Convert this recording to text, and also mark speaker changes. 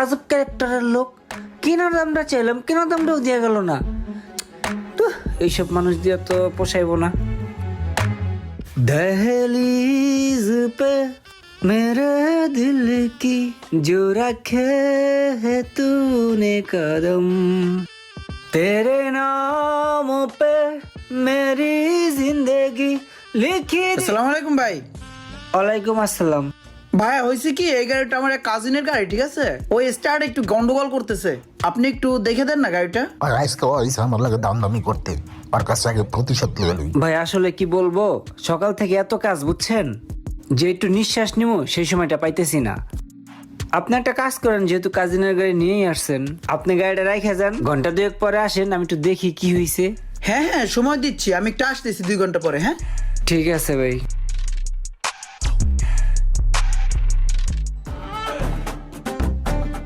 Speaker 1: আজব ক্যারেক্টারের লোক। কেনার দামটা চাইলাম, কেনার দামটাও দেওয়া গেল না। তো এইসব মানুষ দিয়ে তো পোষাইব না। দহলিজ পে মেরে দিল কি जो रखे है तूने कदम तेरे नाम पे मेरी जिंदगी लिखी।
Speaker 2: আসসালামু আলাইকুম ভাই।
Speaker 1: ওয়ালাইকুম আসসালাম।
Speaker 2: ভাই হয়েছে কি, এই গাড়িটা আমার এক কাজিনের গাড়ি, ঠিক আছে? ওই স্টার্ট একটু গন্ডগোল করতেছে, আপনি একটু দেখে দেন না গাড়িটা।
Speaker 3: আর আজকে ওইসব আমার লাগে দাম দামি করতে আর কাছে আগে প্রতিশোধ নিয়ে লই।
Speaker 1: ভাই আসলে কি বলবো, সকাল থেকে এত কাজ বুঝছেন, যে একটু নিঃশ্বাস নিব সেই সময়টা পাইতেছি না। আপনি একটা কাজ করেন, যেহেতু কাজিনের গাড়ি নিয়েই আসছেন, আপনি গাড়িটা রাইখা যান, ঘন্টা দুয়েক পরে আসেন, আমি একটু দেখি কি হয়েছে।
Speaker 2: হ্যাঁ হ্যাঁ, সময় দিচ্ছি, আমি একটু আসতেছি 2 ঘন্টা পরে। হ্যাঁ
Speaker 1: ঠিক আছে ভাই।